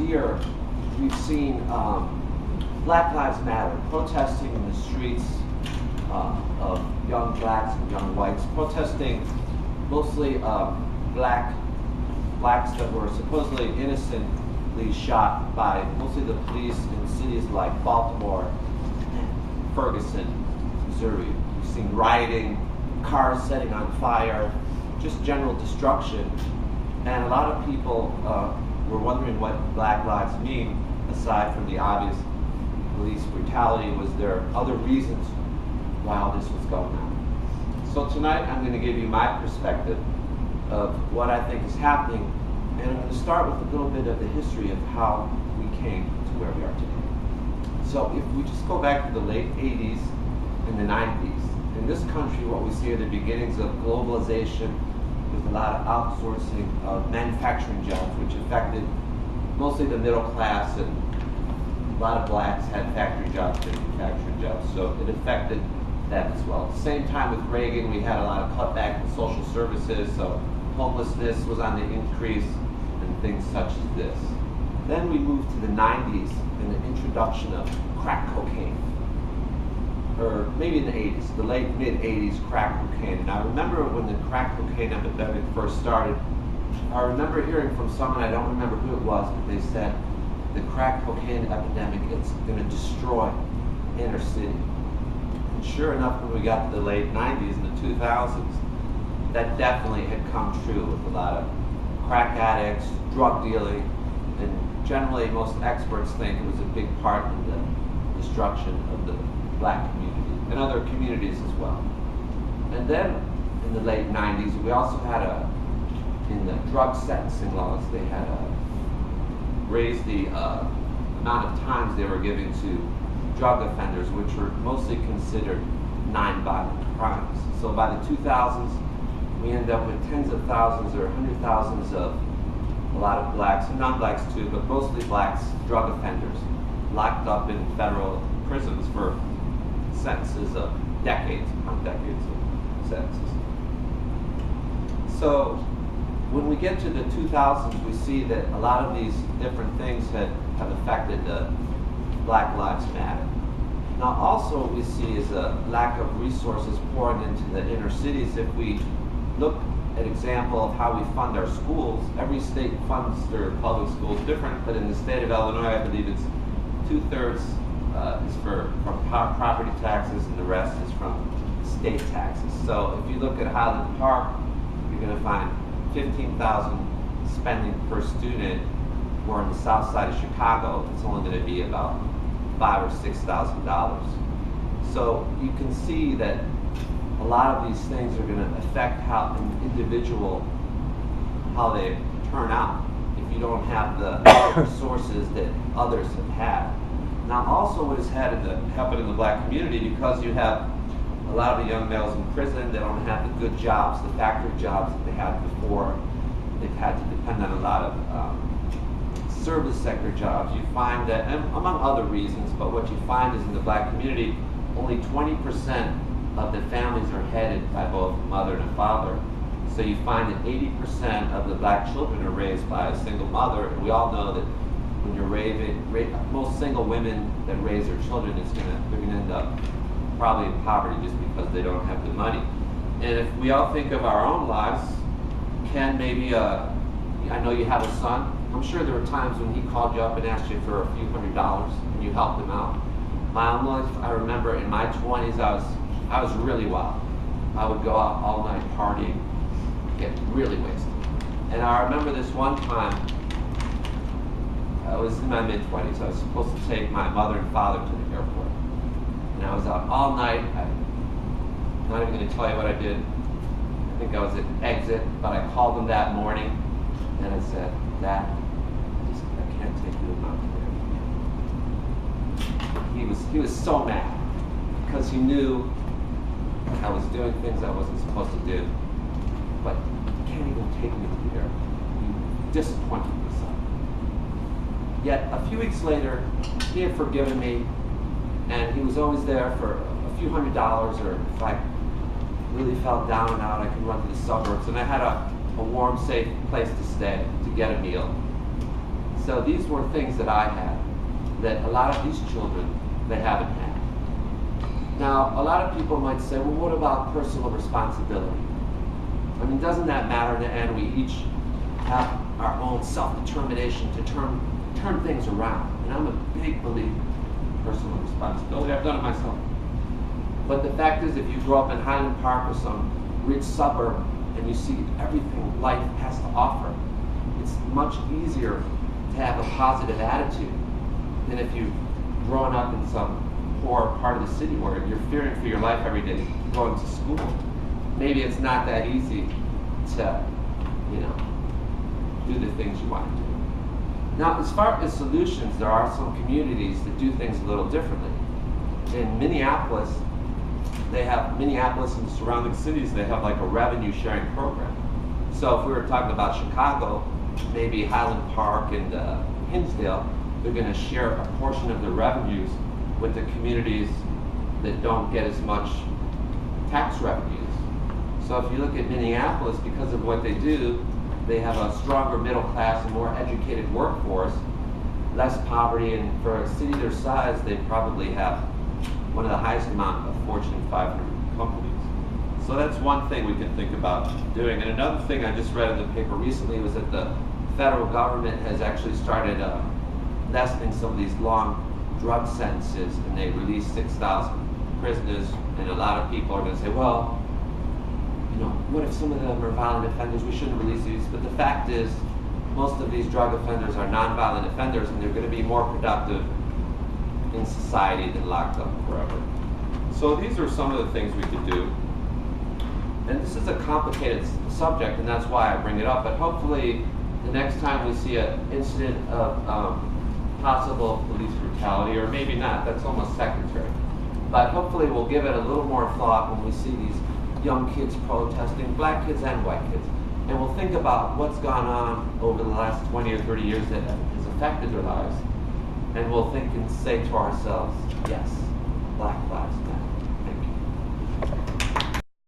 year, we've seen Black Lives Matter protesting in the streets of young blacks and young whites, protesting mostly blacks that were supposedly innocently shot by mostly the police in cities like Baltimore, Ferguson, Missouri. We've seen rioting, cars setting on fire, just general destruction. And a lot of people were wondering what Black Lives mean, aside from the obvious police brutality. Was there other reasons why all this was going on? So tonight I'm going to give you my perspective of what I think is happening, and I'm going to start with a little bit of the history of how we came to where we are today. So if we just go back to the late 80s and the 90s, in this country what we see are the beginnings of globalization, with a lot of outsourcing of manufacturing jobs, which affected mostly the middle class, and a lot of blacks had factory jobs, manufacturing jobs, so it affected them as well. At the same time with Reagan, we had a lot of cutback in social services, so homelessness was on the increase and things such as this. Then we moved to the 90s and the introduction of crack cocaine, or maybe in the 80s, the late mid-80s, crack cocaine. And I remember when the crack cocaine epidemic first started, I remember hearing from someone, I don't remember who it was, but they said the crack cocaine epidemic is going to destroy inner city. And sure enough, when we got to the late 90s and the 2000s, that definitely had come true with a lot of crack addicts, drug dealing, and generally most experts think it was a big part in the destruction of the black community and other communities as well. And then in the late 90s, we also had in the drug sentencing laws, they had raised the amount of times they were giving to drug offenders, which were mostly considered non-violent crimes. So by the 2000s, we end up with tens of thousands or hundred thousands of a lot of blacks, and non-blacks too, but mostly blacks, drug offenders, locked up in federal prisons for sentences of decades upon decades of sentences. So when we get to the 2000s, we see that a lot of these different things have affected the Black Lives Matter. Now also what we see is a lack of resources pouring into the inner cities. If we look at example of how we fund our schools, every state funds their public schools different, but in the state of Illinois, I believe it's 2/3 is from property taxes, and the rest is from state taxes. So if you look at Highland Park, you're going to find $15,000 spending per student, or in the south side of Chicago, it's only going to be about $5,000 or $6,000. So you can see that a lot of these things are going to affect how an individual, how they turn out, if you don't have the resources that others have had. Now also what has happened in the black community, because you have a lot of the young males in prison, they don't have the good jobs, the factory jobs that they had before. They've had to depend on a lot of service sector jobs. You find that, and among other reasons, but what you find is in the black community, only 20% of the families are headed by both a mother and a father. So you find that 80% of the black children are raised by a single mother, and we all know that when you're most single women that raise their children, they're gonna end up probably in poverty just because they don't have the money. And if we all think of our own lives, Ken, maybe I know you have a son. I'm sure there were times when he called you up and asked you for a few $100s and you helped him out. My own life, I remember in my 20s, I was really wild. I would go out all night partying, get really wasted. And I remember this one time, I was in my mid-20s, I was supposed to take my mother and father to the airport. And I was out all night. I'm not even going to tell you what I did. I think I was at exit, but I called him that morning and I said, Dad, I can't take you to Mount He was so mad because he knew I was doing things I wasn't supposed to do. But you can't even take me to the airport. You disappointed me, son. Yet a few weeks later, he had forgiven me, and he was always there for a few $100s, or if I really felt down and out, I could run to the suburbs, and I had a warm, safe place to stay, to get a meal. So these were things that I had, that a lot of these children, they haven't had. Now, a lot of people might say, well, what about personal responsibility? I mean, doesn't that matter in the end? We each have our own self-determination to turn things around. And I'm a big believer in personal responsibility. I've done it myself. But the fact is, if you grow up in Highland Park or some rich suburb and you see everything life has to offer, it's much easier to have a positive attitude than if you've grown up in some poor part of the city where you're fearing for your life every day going to school. Maybe it's not that easy to, do the things you want to do. Now, as far as solutions, there are some communities that do things a little differently. In Minneapolis and surrounding cities, they have like a revenue sharing program. So if we were talking about Chicago, maybe Highland Park and Hinsdale, they're going to share a portion of their revenues with the communities that don't get as much tax revenues. So if you look at Minneapolis, because of what they do, they have a stronger middle class and more educated workforce, less poverty, and for a city their size, they probably have one of the highest amount of Fortune 500 companies. So that's one thing we can think about doing. And another thing I just read in the paper recently was that the federal government has actually started lessening some of these long drug sentences, and they released 6,000 prisoners, and a lot of people are going to say, well, what if some of them are violent offenders? We shouldn't release these. But the fact is, most of these drug offenders are nonviolent offenders, and they're going to be more productive in society than locked up forever. So these are some of the things we could do. And this is a complicated subject, and that's why I bring it up. But hopefully, the next time we see an incident of possible police brutality, or maybe not, that's almost secondary. But hopefully we'll give it a little more thought when we see these young kids protesting, black kids and white kids. And we'll think about what's gone on over the last 20 or 30 years that has affected their lives. And we'll think and say to ourselves, yes, Black Lives Matter.